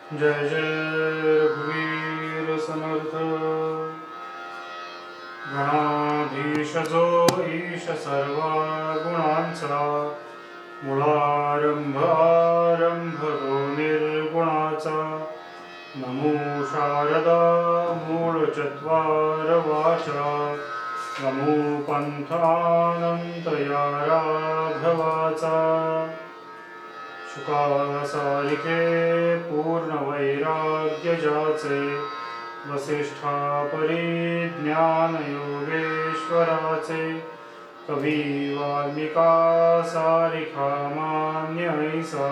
जय जय रघुवीर समर्थ। गणाधीश जो ईश सर्व गुणांचा, मुळारंभ आरंभ जो निर्गुणाचा। नमो शारदा मूळ चत्वार वाचा, नमो पंथ अनंत या राघवाचा। शुकासारिके पूर्ण वैराग्य जाचे, वसिष्ठा परिज्ञान योगेश्वराचे। कवी वाल्मिका सारिखा मान्य ऐसा,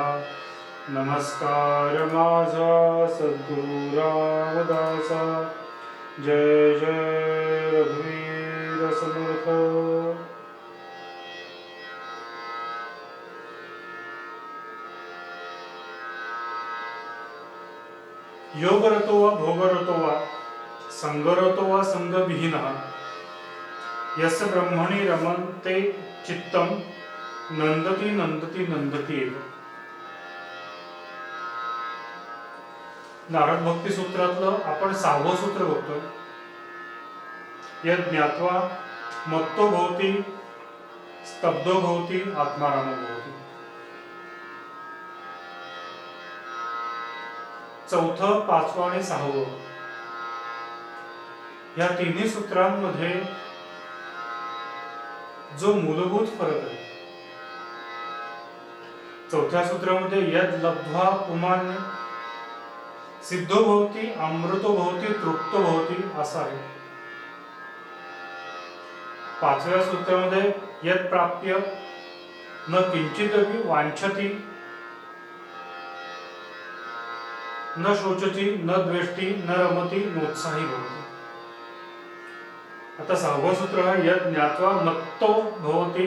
नमस्कार माझा सद्गुरु रामदासा। जय जय रघुवीर समर्थ। योगरतो वा भोगरतो वा संगरतो वा संगविहीनः, यस्य ब्रह्मणि रमन्ते चित्तं, नंदती नंदती नंदती एव। नारद भक्ती सूत्रातलं आपण 6वं सूत्र बघतो। यत् ज्ञात्वा मत्तो भवति स्तब्धो भवति आत्मारामो भवति। चौथं, 5वं आणि 6वं या तिन्ही सूत्रांमध्ये जो मूलभूत फरक आहे, चौथ्या सूत्रामध्ये यद लब्ध्वा पुमान्य सिद्धो भवति अमृतो भवति तृप्तो भवति असा आहे। 5व्या सूत्रामध्ये यद प्राप्य न किंचिदपि वांछति न शोचति न द्वेष्टि न रमति नोत्साही भवति। आता 6वं सूत्र आहे यद ज्ञात्वा मत्तो भवति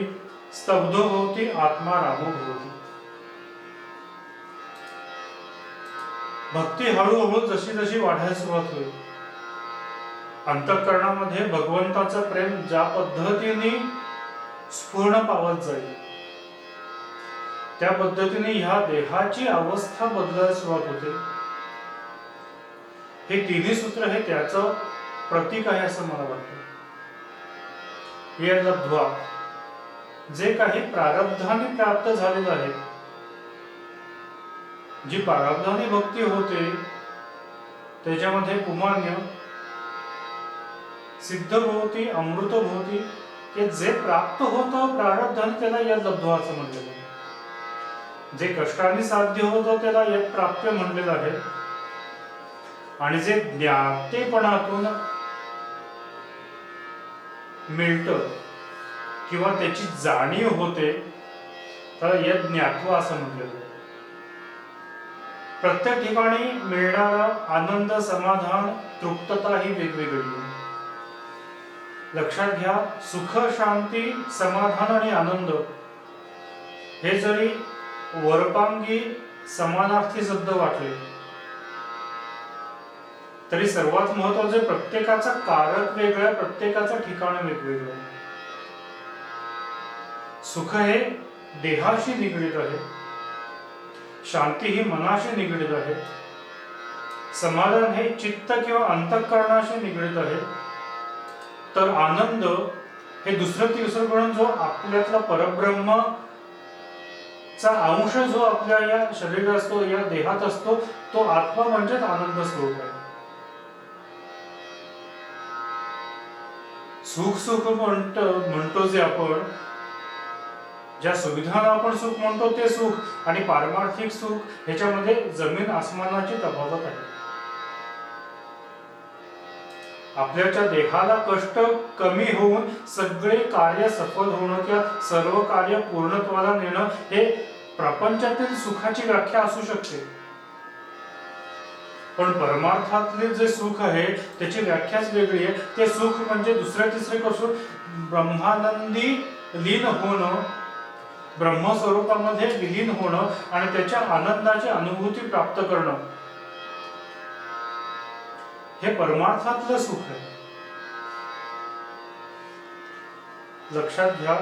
स्तब्धो भवति आत्मारामो भवति। भक्ती हळूहळू जशी जशी वाढायला सुरुवात होईल, अंतःकरणामध्ये भगवंताचं प्रेम ज्या पद्धतीने स्फुरण पावत जाईल, त्या पद्धतीने ह्या देहाची अवस्था बदलायला सुरुवात होते। हे तिन्ही सूत्र हे त्याचं प्रतीक आहे असं मला वाटतं। हे लब्ध्वा, जे काही प्रारब्धाने प्राप्त झालेलं आहे, जी प्रारब्धाने भक्ती होते त्याच्यामध्ये पुमान्य सिद्ध भवति अमृत भवति, हे जे प्राप्त होतं प्रारब्धाने त्याला यद लब्ध्वा असं म्हणलेलं आहे। जे कष्टाने साध्य होतं त्याला यद प्राप्य म्हणलेलं आहे, आणि जे ज्ञातेपणातून मिळतं किंवा त्याची जाणीव होते त्याला यद ज्ञात्वा असं म्हटलेलं आहे। प्रत्येक ठिकाणी मिळणारा आनंद, समाधान, तृप्तता ही वेगवेगळी आहे। लक्षात घ्या, सुख, शांती, समाधान आणि आनंद हे जरी वरपांगी समानार्थी शब्द वाटले तरी सर्वात महत्त्वाचे प्रत्येकाचा कारक वेगळा, प्रत्येकाचं ठिकाण वेगवेगळं आहे। सुख हे देहाशी निगडित आहे, शांती ही मनाशी निगडित आहे, समाधान हे चित्त किंवा अंतःकरणाशी निगडित आहे, तर आनंद हे दुसरं तिसरं जो आपल्यातला परब्रह्म चा अंश जो आपल्या या शरीरात असतो, या देहात असतो, तो आत्मा म्हणजेच आनंद स्वरूप आहे। सुख सुख म्हणतो जे आपण, ज्या सुविधांना आपण सुख म्हणतो ते सुख आणि पारमार्थिक सुख ह्याच्यामध्ये जमीन आसमानाची तफावत आहे। आपल्याच्या देहाला कष्ट कमी होऊन सगळे कार्य सफल होणं किंवा सर्व कार्य पूर्णत्वाला नेणं हे प्रपंचातील सुखाची व्याख्या असू शकते, पण परमार्थातले जे सुख आहे त्याची व्याख्याच वेगळी आहे। ते सुख म्हणजे दुसऱ्या तिसरे कसून ब्रह्मानंदी लीन होणं, ब्रह्मस्वरूपामध्ये विलीन होणं आणि त्याच्या आनंदाची अनुभूती प्राप्त करणं, हे परमार्थातलं सुख आहे। लक्षात घ्या,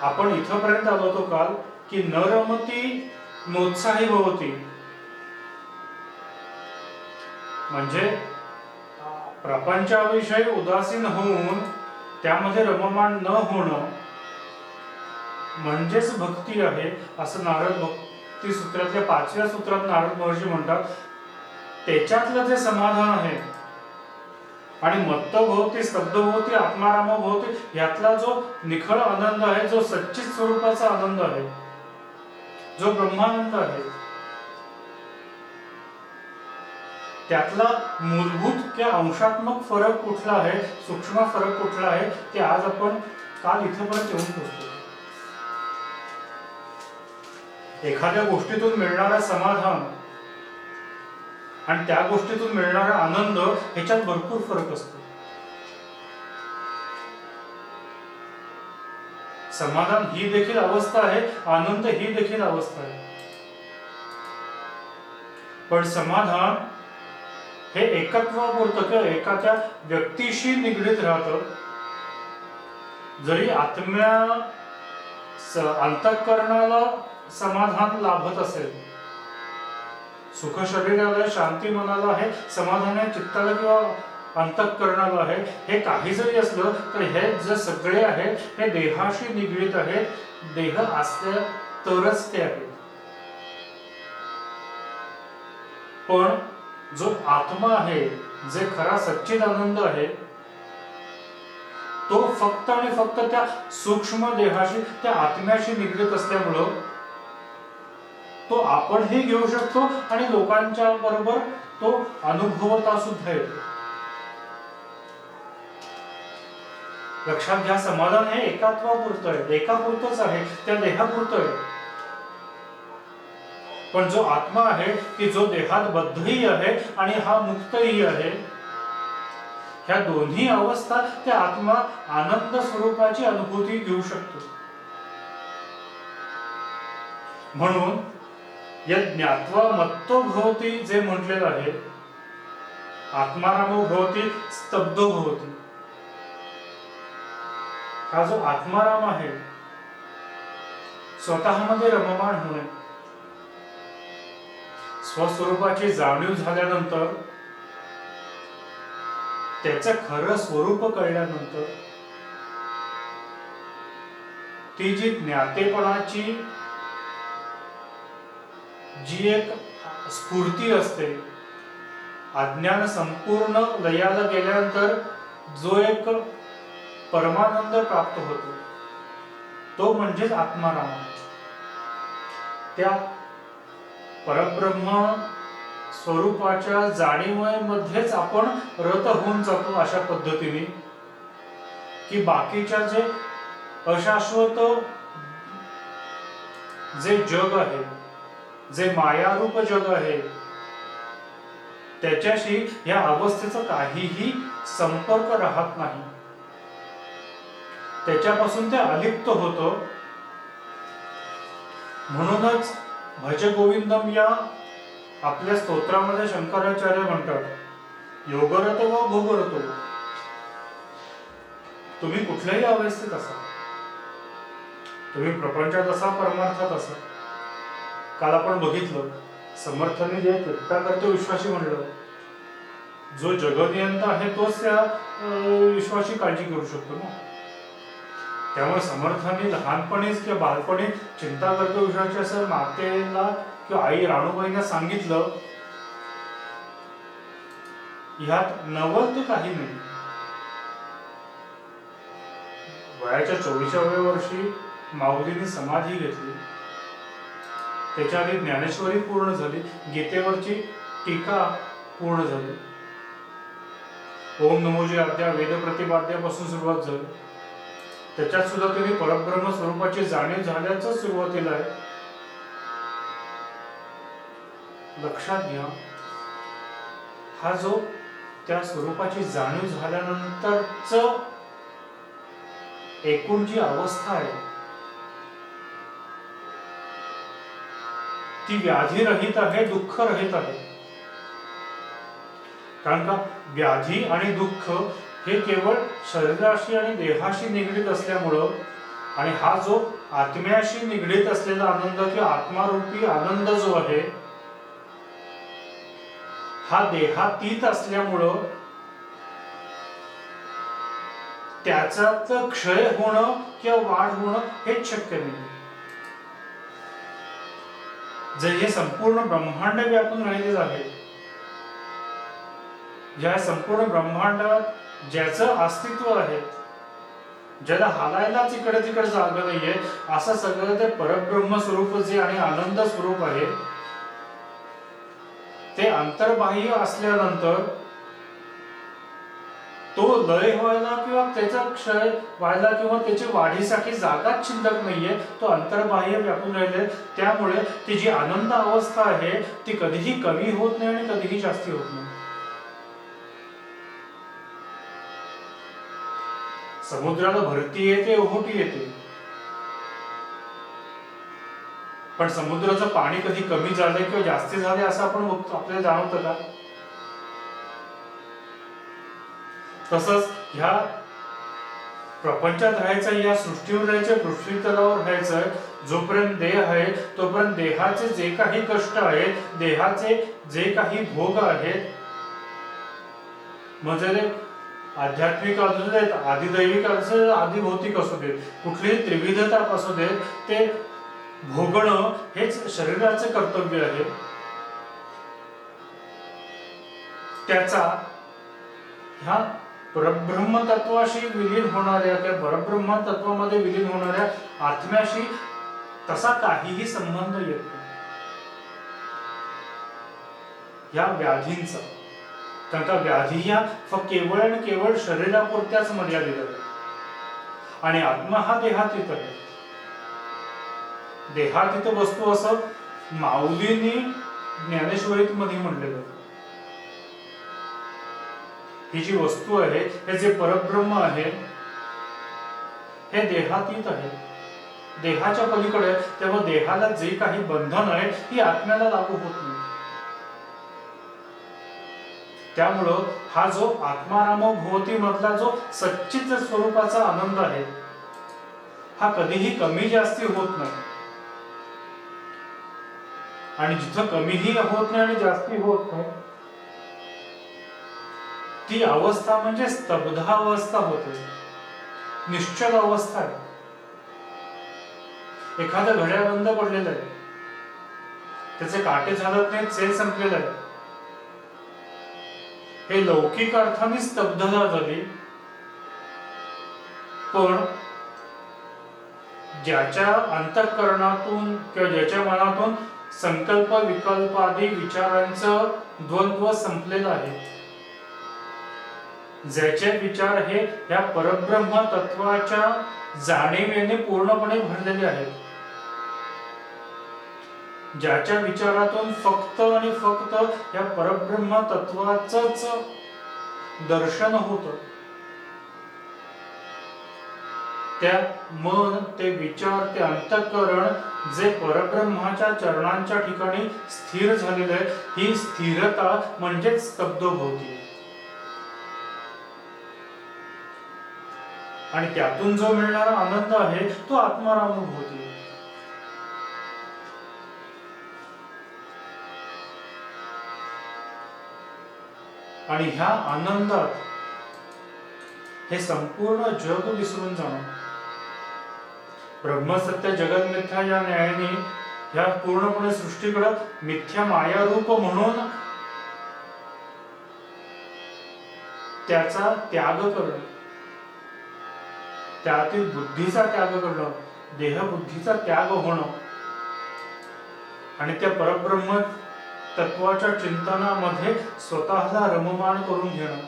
आपण इथपर्यंत आलो होतो काल की न रमती नोत्साही भवती, म्हणजे प्रपंचाविषयी उदासीन होऊन त्यामध्ये रममाण न होणं म्हणजेच भक्ती आहे, असं नारद भक्ती सूत्रातल्या 5व्या सूत्रात नारद महर्षी म्हणतात. त्याच्यातलं जे समाधान आहे आणि मत्तभोवती स्तब्धभोवती आत्मारामभोवती यातला जो निखळ आनंद आहे, जो सच्चित स्वरूपाचा आनंद आहे, जो ब्रह्मानंद आहे, त्यातला मूलभूत किंवा अंशात्मक फरक कुठला आहे, सूक्ष्म फरक कुठला आहे, ते आज आपण काल इथेपर्यंत येऊन पोहोचतो. एखाद्या गोष्टीतून मिळणारा समाधान आणि त्या गोष्टीतून मिळणारा आनंद ह्याच्यात भरपूर फरक असतो. समाधान ही देखील अवस्था आहे, आनंद ही देखील अवस्था आहे. पण समाधान हे एकत्वापुरतं किंवा एखाद्या व्यक्तीशी निगडीत राहतं. जरी आत्म्या अंतःकरणाला समाधान लाभत असेल, सुख शरीराला, शांती मनाला आहे, समाधान आहे चित्ताला किंवा अंतःकरणाला आहे, हे काही जरी असलं तर हे जे सगळे आहेत हे देहाशी निगडीत आहेत. देह असल्या तरच ते आहेत. पण जो आत्मा आहे, जे खरा सच्चिद आनंद आहे, तो फक्त आणि फक्त त्या सूक्ष्म देहाशी, त्या आत्म्याशी निगडीत असल्यामुळं तो आपणही घेऊ शकतो आणि लोकांच्या बरोबर तो अनुभवता सुद्धा येतो. लक्षात घ्या, समाधान हे एकात्वापुरतं आहे, एकापुरतंच आहे, त्या देहापुरतं आहे. पण जो आत्मा आहे की जो देहात बद्धही आहे आणि हा मुक्तही आहे, ह्या दोन्ही अवस्था त्या आत्मा आनंद स्वरूपाची अनुभूती घेऊ शकतो. म्हणून या ज्ञात्वा मत्तो भवती जे म्हटलेलं आहे, आत्मारामो भवती स्तब्धो भवती, हा जो आत्माराम आहे, स्वतःमध्ये रममाण होणे, स्वस्वरूपाची जाणीव झाल्यानंतर, त्याचं खरं स्वरूप कळल्यानंतर, ती जी ज्ञातेपणाची जी एक स्फूर्ती असते, अज्ञान संपूर्ण लयाला गेल्यानंतर जो एक परमानंद प्राप्त होतो, तो म्हणजेच आत्माराम. त्या परब्रह्म स्वरूपाच्या जाणीवेमध्येच आपण रत होऊन जातो अशा पद्धतीने की बाकीच्या जे अशाश्वत जे जग आहे, जे मायारूप जग आहे, त्याच्याशी या अवस्थेचा काहीही संपर्क राहत नाही. त्याच्यापासून ते अलिप्त होतो. म्हणूनच भज गोविंदम या आपल्या स्तोत्रामध्ये शंकराचार्य म्हणतात, योगरत व भोगरतो, तुम्ही कुठल्याही अवस्थेत असा, तुम्ही प्रपंचात असा, परमार्थात असा. काल आपण बघितलं, समर्थांनी जे चित्ताकर्ते विश्वासी म्हणलं, जो जगनियंता आहे तोच त्या विश्वाची काळजी करू शकतो ना. त्यामुळे समर्थांनी लहानपणीच किंवा बालपणी चिंता करतो विश्वाची असं मातेला किंवा आई राणूबाईंना सांगितलं, ह्यात नवल ते काही नाही. वयाच्या 24व्या वर्षी माऊलींनी समाधी घेतली. त्याच्या आधी ज्ञानेश्वरी पूर्ण झाली, गीतेवरची टीका पूर्ण झाली, ओम नमोजी आद्या वेद प्रतिपाद्यापासून सुरुवात झाली. त्याच्यात सुद्धा त्यांनी परब्रह्म स्वरूपाची जाणीव झाल्याचं सुरुवातीला आहे. लक्षात घ्या, हा जो त्या स्वरूपाची जाणीव झाल्यानंतरच एकूण जी अवस्था आहे ती व्याधी रहित आहे, दुःख रहित आहे. कारण का व्याधी आणि दुःख हे केवळ शरीराशी आणि देहाशी निगडीत असल्यामुळं, आणि हा जो आत्म्याशी निगडीत असलेला आनंद किंवा आत्मारूपी आनंद जो आहे, हा देहातीत असल्यामुळं त्याचाच क्षय होणं किंवा वाढ होणं हेच शक्य नाही. जर हे संपूर्ण ब्रह्मांड व्यापून राहिलेलं आहे, ज्या संपूर्ण ब्रह्मांडात ज्याचं अस्तित्व आहे, ज्याला हालायलाच इकडे तिकडे जागा नाहीये, असं सगळं ते परब्रह्म स्वरूप जे आणि आनंद स्वरूप आहे, ते अंतर्बाह्य असल्यानंतर तो लय व्हायला किंवा त्याचा क्षय व्हायला किंवा त्याची वाढीसाठी जागाच शिल्लक नाहीये, तो अंतर्बाह्य व्यापून राहिले. त्यामुळे ती जी आनंद अवस्था आहे ती कधीही कमी होत नाही आणि कधीही जास्ती होत नाही. समुद्राला भरती येते, ओहोटी येते, पण समुद्राचं पाणी कधी कमी झालंय किंवा जास्ती झाले असं आपण आपल्याला जाणवतं का? तसंच ह्या प्रपंचात राहायचं, या सृष्टीवर राहायचं, पृथ्वी तलावर राहायचं, जोपर्यंत देह आहे तोपर्यंत देहाचे जे काही कष्ट आहेत, देहाचे जे काही भोग आहेत, म्हणजे आध्यात्मिक असू देत, आदिदैविक असू देत, आदिभौतिक असू देत, कुठलीही त्रिविधता असू देत, ते भोगणं हेच शरीराचे कर्तव्य आहे. त्याचा ह्या परब्रह्म तत्वाशी विलीन होणाऱ्या, त्या परब्रह्म तत्वामध्ये विलीन होणाऱ्या आत्म्याशी तसा काहीही संबंध येत नाही. या व्याधींचा, कारण का व्याधी ह्या केवळ आणि केवळ शरीरापुरत्याच मर्यादित आहेत आणि आत्मा हा देहातीत आहे. देहातीत वस्तू असं माऊलींनी ज्ञानेश्वरीत मध्ये म्हटलेलं आहे. ही जी वस्तू आहे, हे जे परब्रह्म आहे, हे देहातीत आहे, देहाच्या पलीकडे. तेव्हा देहाला जे काही बंधन आहे ही आत्म्याला लागू होत नाही. त्यामुळं हा जो आत्मारामो भवती मधला जो सच्चित स्वरूपाचा आनंद आहे, हा कधीही कमी जास्ती होत नाही. आणि जिथं कमीही होत नाही आणि जास्ती होत नाही, ती अवस्था म्हणजे स्तब्धावस्था होते, निश्चल अवस्था आहे. एखादं घड्याळ बंद पडलेलं आहे, त्याचे काटे चालत नाहीत, सेल संपलेलं आहे, हे लौकिक अर्थाने स्तब्धता झाली. पण ज्याच्या अंतःकरणातून किंवा ज्याच्या मनातून संकल्प विकल्पादी विचारांचं द्वंद्व संपलेलं आहे, ज्याचे विचार हे या परब्रह्म तत्वाच्या जाणीवेने पूर्णपणे भरलेले आहेत, ज्याच्या विचारातून फक्त आणि फक्त या परब्रह्म तत्वाचंच दर्शन होतं, त्या मन, ते विचार, ते अंतःकरण जे परब्रह्माच्या चरणांच्या ठिकाणी स्थिर झालेलं आहे, ही स्थिरता म्हणजेच स्तब्धभूती. आणि त्यातून जो मिळणारा आनंद आहे तो आत्मारामभूती. आणि ह्या आनंदात हे संपूर्ण जग विसरून जाणं, ब्रह्मसत्य जगत मिथ्या या न्यायाने ह्या पूर्णपणे सृष्टीकडे मिथ्या माया रूप म्हणून त्याचा त्याग करणं, त्यातील बुद्धीचा त्याग करणं, देहबुद्धीचा त्याग होणं आणि त्या परब्रह्म तत्वाच्या चिंतनामध्ये स्वतःला रममाण करून घेणं,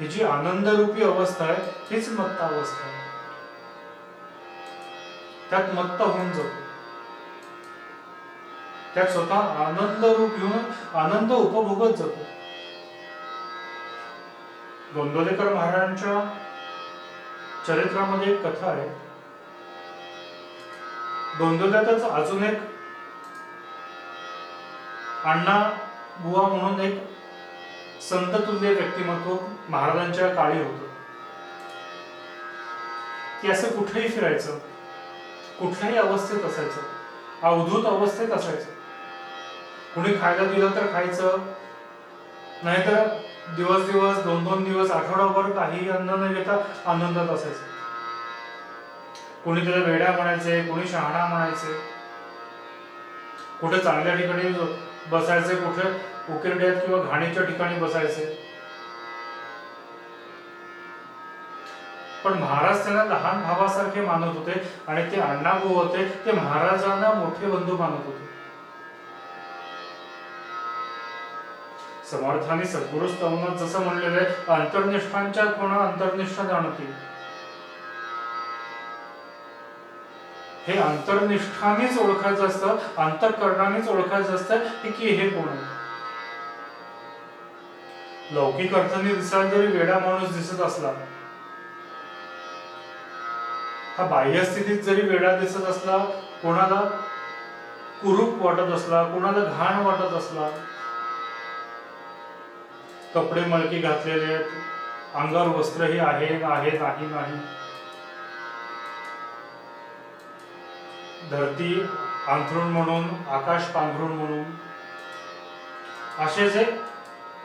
ही जी आनंदरूपी अवस्था आहे हीच मत्त अवस्था आहे. त्यात मत्त होऊन जातो, त्यात स्वतः आनंद रूप घेऊन आनंद उपभोगत जातो. गोंदवलेकर महाराजांच्या चरित्रामध्ये एक कथा आहे. गोंदवल्यातच अजून एक अण्णा बुवा म्हणून एक संत तुल्य व्यक्तिमत्व महाराजांच्या काळी होतं. की असं कुठेही फिरायचं, कुठल्याही अवस्थेत असायचं, अवधूत अवस्थेत असायचं. कुणी खायला दिलं तर खायचं, नाहीतर दिवस दिवस 2-2 दिवस आठवडाभर काही अन्न न घेता आनंदात असायचं. कोणी त्याला वेड्या म्हणायचे, कोणी शहाणा म्हणायचे, कुठे चांगल्या ठिकाणी बसायचे, कुठे उकिरड्यात किंवा घाणीच्या ठिकाणी बसायचे. पण महाराज त्यांना लहान भावासारखे मानत होते आणि ते अण्णाभाऊ होते ते महाराजांना मोठे बंधू मानत होते. समर्थांनी सद्गुरु स्तवनात जसं म्हणलेलं आहे, अंतर्निष्ठांच्या कोणा अंतर्निष्ठा जाणती. हे अंतर्निष्ठानेच ओळखायचं असतं, अंतःकरणानेच ओळखायचं असतं की हे कोण आहे. लौकिक अर्थाने दिसायला जरी वेडा माणूस दिसत असला, हा बाह्य स्थितीत जरी वेडा दिसत असला, कोणाला कुरूप वाटत असला, कोणाला घाण वाटत असला, कपडे मळकी घातलेले आहेत, अंगावर वस्त्रही आहे नाही, धरती अंथरूण म्हणून, आकाश पांघरूण म्हणून, असे जे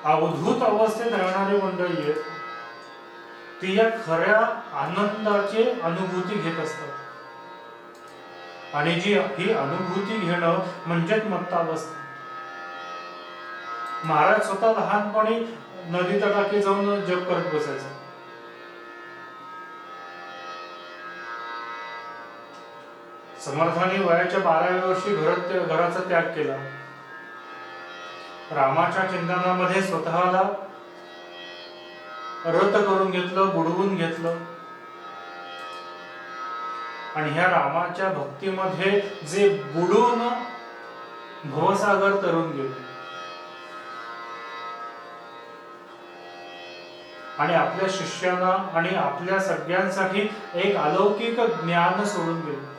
अवधूत अवस्थेत राहणारी मंडळी आहेत, ती या खऱ्या आनंदाची अनुभूती घेत असतात. आणि जी ही अनुभूती घेणं म्हणजेच मत्तावस्था. महाराज स्वतः लहानपणी नदी तटाकी जाऊन जप करत बसायचं. समर्थाने वयाच्या 12व्या वर्षी घराचा त्याग केला. रामाच्या चिंतनामध्ये स्वतःला रत करून घेतलं, बुडवून घेतलं. आणि ह्या रामाच्या भक्तीमध्ये जे बुडून भवसागर तरून गेले आणि आपल्या शिष्यांना आणि आपल्या सगळ्यांसाठी एक अलौकिक ज्ञान सोडून गेले.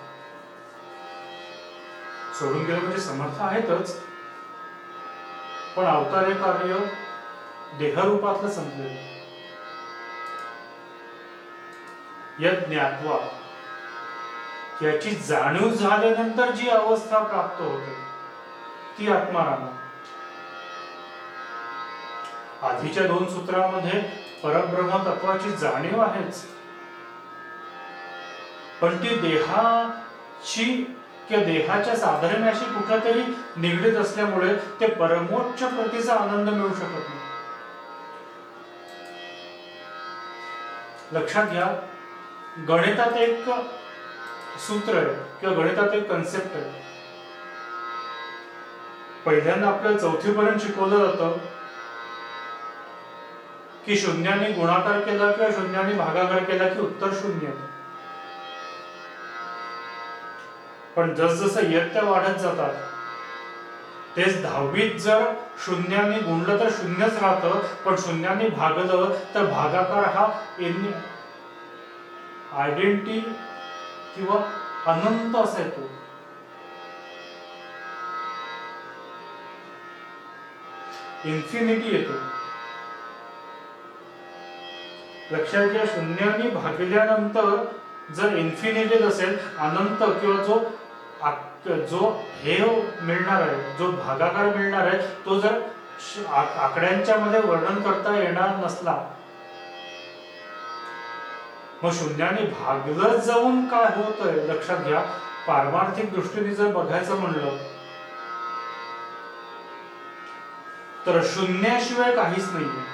सोडून गेलं म्हणजे समर्थ आहेतच, पण अवतारे कार्य देहरूपातलं संपलेलं. यज्ञ ज्ञात्वा याची जाणीव झाल्यानंतर जी अवस्था प्राप्त होते ती आत्माराम. आधीच्या 2 सूत्रामध्ये परब्रह्म तत्वाची जाणीव आहेच, पण ती देहाची किंवा देहाच्या साधर्म्याशी कुठेतरी निगडीत असल्यामुळे ते परमोच्च प्रतीचा आनंद मिळू शकत नाही. लक्षात घ्या, गणितात एक सूत्र आहे किंवा गणितात एक कन्सेप्ट आहे. पहिल्यांदा आपल्याला 4थी पर्यंत शिकवलं जातं की शून्याने गुणाकार केला किंवा शून्याने भागाकार केला की उत्तर 0. पण जसजसं इयत्ता वाढत जातात तेच 10वीत जर शून्याने गुणलं तर 0च राहतं, पण शून्याने भागलं तर भागाकार हा आयडेंटिटी किंवा अनंत असा येतो. इन्फिनिटी येतो. लक्षात घ्या, शून्याने भागल्यानंतर जर इन्फिनिटी असेल, अनंत किंवा जो हे मिळणार आहे, जो भागाकार मिळणार आहे, तो जर आकड्यांच्या मध्ये वर्णन करता येणार नसला, मग शून्याने भागलं जाऊन काय होतंय लक्षात घ्या. पारमार्थिक दृष्टीने जर बघायचं म्हणलं तर शून्याशिवाय काहीच नाहीये.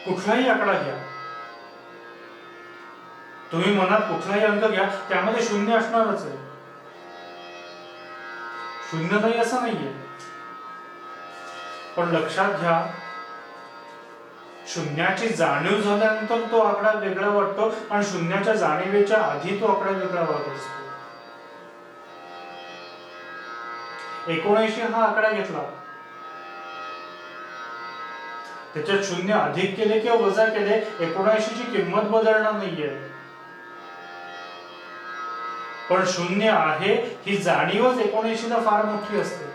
कुठलाही आकडा घ्या, तुम्ही मनात कुठलाही अंक घ्या, त्यामध्ये 0 असणारच आहे. 0 नाही असं नाहीये. पण लक्षात घ्या, शून्याची जाणीव झाल्यानंतर तो आकडा वेगळा वाटतो आणि शून्याच्या जाणीवेच्या आधी तो आकडा वेगळा वाटत असतो. 79 हा आकडा घेतला, त्याच्यात 0 अधिक केले किंवा वजा केले, 79 ची किंमत बदलणार नाहीये. पण 0 आहे ही जाणीवच 79 ला फार मोठी असते.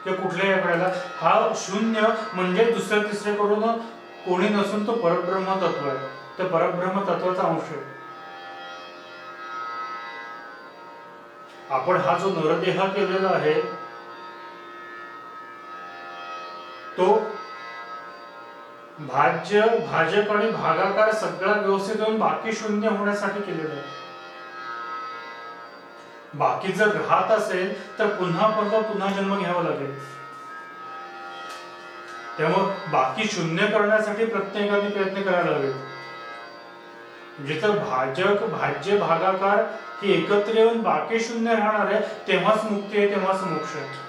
किंवा कुठल्याही आकड्याला हा 0 म्हणजे दुसऱ्या तिसऱ्याकडून कोणी नसून तो परब्रह्म तत्व आहे. त्या परब्रह्म तत्वाचा अंश आहे. आपण हा जो नरदेह केलेला आहे तो भाज्य भाजक आणि भागाकार सगळा व्यवस्थित होऊन बाकी शून्य होण्यासाठी केलेलं आहे. बाकी जर राहत असेल तर पुन्हा जन्म घ्यावा लागेल. त्यामुळे बाकी शून्य करण्यासाठी प्रत्येकाने प्रयत्न करायला हवे. जिथं भाजक भाज्य भागाकार ही एकत्र येऊन बाकी शून्य राहणार आहे तेव्हाच मुक्ती आहे, तेव्हाच मोक्ष आहे.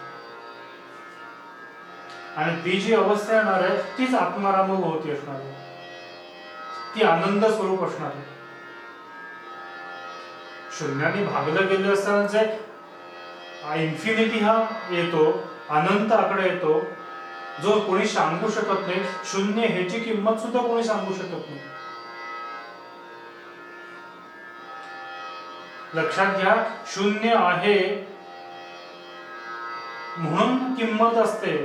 आणि ती जी अवस्था येणार आहे तीच आत्मारामभवती असणार आहे, ती आनंद स्वरूप असणार आहे. शून्याने भागलं गेलं असताना जे इन्फिनिटी हा येतो, अनंत आकडा येतो, जो कोणी सांगू शकत नाही. शून्य ह्याची किंमत सुद्धा कोणी सांगू शकत नाही. लक्षात घ्या, शून्य आहे म्हणून किंमत असते.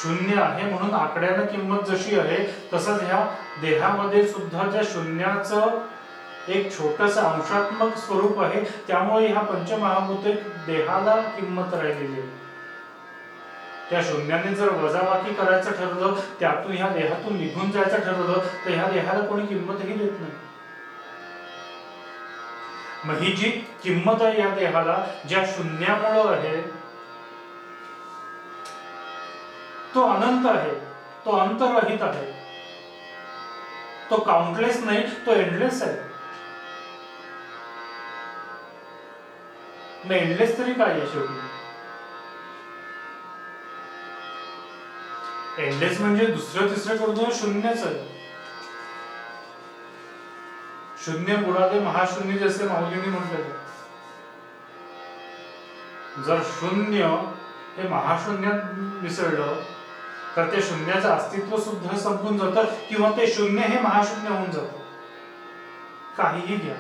शून्य आहे म्हणून आकड्यानं किंमत जशी आहे तसंच ह्या देहामध्ये सुद्धा ज्या शून्याचं एक छोटस अंशात्मक स्वरूप आहे, त्यामुळे ह्या पंचमहाभूतिक देहाला किंमत राहिलेली आहे. त्या शून्याने जर वजाबाकी करायचं ठरवलं, त्यातून ह्या देहातून निघून जायचं ठरवलं तर ह्या देहाला कोणी किंमतही देत नाही. मग ही जी किंमत आहे या देहाला ज्या शून्यामुळे आहे तो अनंत आहे, तो अंतरहित आहे, तो काउंटलेस नाही, तो एंडलेस आहे. मग एंडलेस तरी काय आहे शेवटी? एंडलेस म्हणजे दुसरं तिसरं करून शून्यच आहे. शून्य बुडाले महाशून्य जसे माऊलींनी म्हटलेलं. जर शून्य हे महाशून्यात मिसळलं तर ते शून्याचं अस्तित्व सुद्धा संपून जातं, किंवा ते शून्य हे महाशून्य होऊन जातं. काहीही घ्या.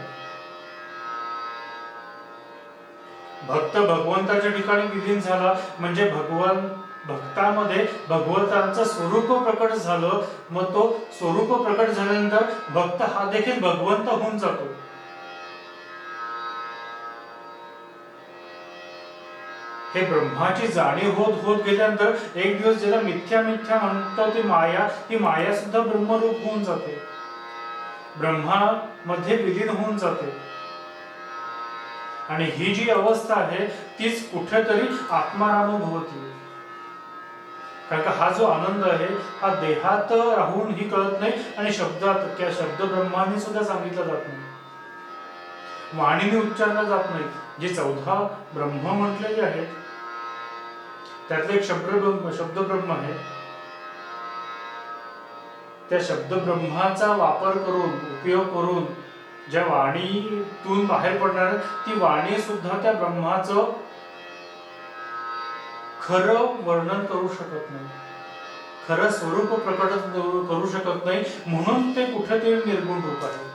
भक्त भगवंताच्या ठिकाणी विलीन झाला म्हणजे भक्तामध्ये भगवंताचं स्वरूप प्रकट झालं. मग तो स्वरूप प्रकट झाल्यानंतर भक्त हा देखील भगवंत होऊन जातो. हे ब्रह्माची जाणीव होत होत गेल्यानंतर एक दिवस ज्याला मिथ्या मिथ्या म्हणतो ती माया, ही माया सुद्धा ब्रह्मरूप होऊन जाते, ब्रह्मामध्ये विलीन होऊन जाते. आणि ही जी अवस्था आहे तीच कुठेतरी आत्मारामभवती. कारण का हा जो आनंद आहे हा देहात राहून ही कळत नाही आणि शब्दात त्या शब्द ब्रह्माने सुद्धा सांगितलं जात नाही, वाणीने उच्चारला जात नाही. जे 14 ब्रह्म म्हटलेले आहेत त्यातले एक शब्द ब्रह्म आहे. त्या शब्द ब्रह्माचा वापर करून उपयोग करून ज्या वाणीतून बाहेर पडणार ती वाणी सुद्धा त्या ब्रह्माचं खरं वर्णन करू शकत नाही, खरं स्वरूप प्रकट करू शकत नाही. म्हणून ते कुठेतरी निर्गुण रूप आहे.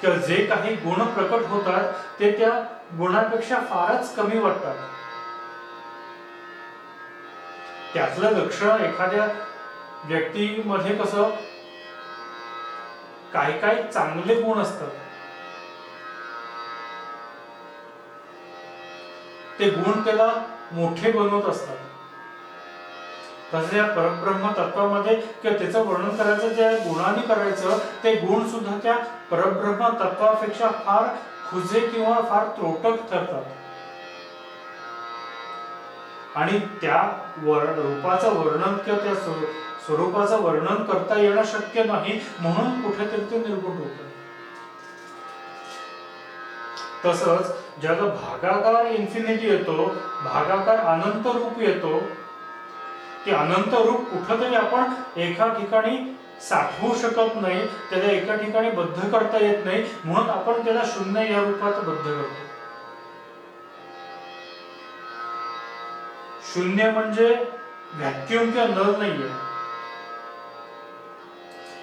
किंवा जे काही गुण प्रकट होतात ते त्या गुणापेक्षा फारच कमी वाटतात. त्यातलं लक्षण एखाद्या व्यक्तीमध्ये कसं काही काही चांगले गुण असतात, ते गुण त्याला मोठे बनवत असतात. तसे या परब्रह्म तत्वामध्ये किंवा त्याचं वर्णन करायचं ज्या गुणांनी करायचं ते गुण सुद्धा त्या परब्रह्म तत्वापेक्षा फार खुजे किंवा फार त्रोटक ठरतात. आणि त्या रूपाचं वर्णन किंवा त्या स्वरूपाचं वर्णन करता येणं शक्य नाही, म्हणून कुठेतरी ते निर्गुण होतं. तसंच ज्याला भागाकार इन्फिनिटी येतो, भागाकार अनंत रूप येतो, ते अनंत रूप कुठंतरी आपण एका ठिकाणी साठवू शकत नाही, त्याला एका ठिकाणी बद्ध करता येत नाही, म्हणून आपण त्याला शून्य या रूपात बद्ध करतो. शून्य म्हणजे व्हॅक्युम किंवा नल नाहीये.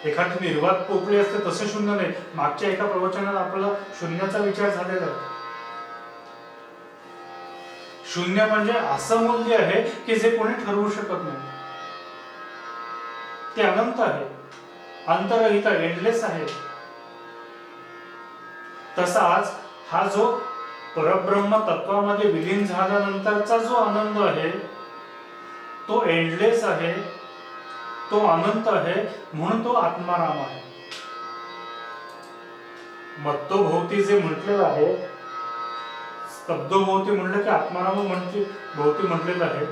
एखादी निर्वात पोकळी असते तसे शून्य नाही. मागच्या एका प्रवचनात आपल्याला शून्याचा विचार झालेला आहे. शून्य म्हणजे असं मूल्य आहे की जे कोणी ठरवू शकत नाही. ते अनंत आहे, अंतरहित, एंडलेस आहे. तसाच हा जो परब्रह्म तत्वामध्ये विलीन झाल्यानंतरचा जो आनंद आहे तो एंडलेस आहे, तो अनंत आहे, म्हणून तो आत्माराम आहे. मत्तोभोवती जे म्हटलेलं आहे, स्तब्धोभोवती म्हणलं की आत्माराम भोवती म्हटलेलं आहे,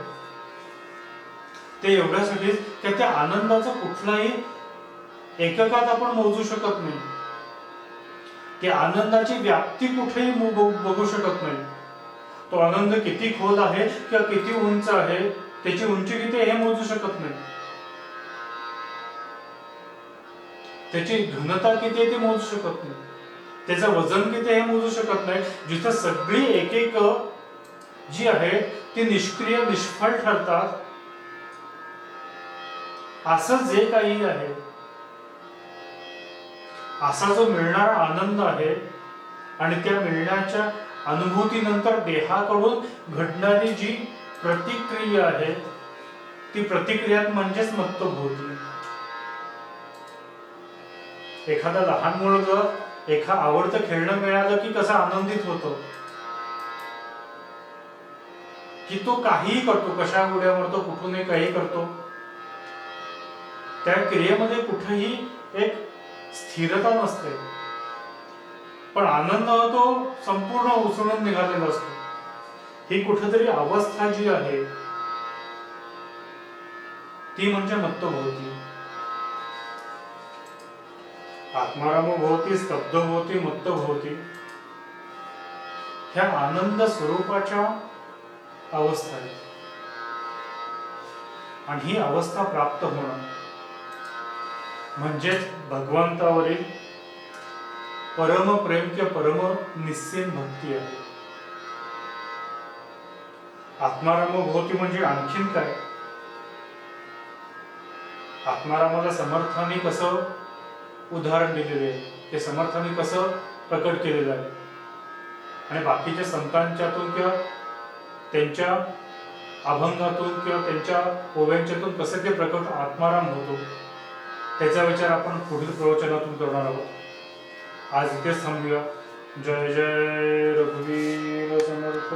ते एवढ्यासाठी की त्या आनंदाचा कुठलाही एककात आपण मोजू शकत नाही. त्या आनंदाची व्याप्ती कुठेही बघू शकत नाही. तो आनंद किती खोल आहे किंवा किती उंच आहे, त्याची उंची किती हे मोजू शकत नाही. त्याची घनता किती आहे ते मोजू शकत नाही. त्याचं वजन किती हे मोजू शकत नाही. जिथे सगळी एक जी आहे ती निष्क्रिय निष्फळ ठरतात, असं जे काही आहे, असा जो मिळणारा आनंद आहे आणि त्या मिळण्याच्या अनुभूतीनंतर देहाकडून घडणारी जी प्रतिक्रिया आहे, ती प्रतिक्रिया म्हणजेच मत्तोभोवती. एखादा लहान मुलगा आवडतं खेळणं मिळालं की कसा आनंदित होतो, की तो काहीही करतो, कशा उड्या मारतो, कुठूनही काही करतो. त्या क्रियेमध्ये कुठेही एक स्थिरता नसते, पण आनंद तो संपूर्ण उसळून निघालेला असतो. ही कुठेतरी अवस्था जी आहे ती म्हणजे मत्तोभोवती. आत्मारामभोवती, स्तब्धभोवती, मत्तोभोवती ह्या आनंद स्वरूपाच्या अवस्था आहेत. आणि ही अवस्था प्राप्त होणं म्हणजेच भगवंतावरील परम प्रेम किंवा परम निस्सीम भक्ती आहे. आत्मारामभोवती म्हणजे आणखीन काय? आत्मारामाला समर्थाने कसं उदाहरण दिलेले आहे, ते समर्थाने कसं प्रकट केलेलं आहे, आणि बाकीच्या संतांच्यातून किंवा त्यांच्या अभंगातून किंवा त्यांच्या ओव्यांच्यातून कसं ते प्रकट आत्माराम होतो, त्याचा विचार आपण पुढील प्रवचनातून करणार आहोत. आज इथेच थांबूया. जय जय रघुवीर समर्थ.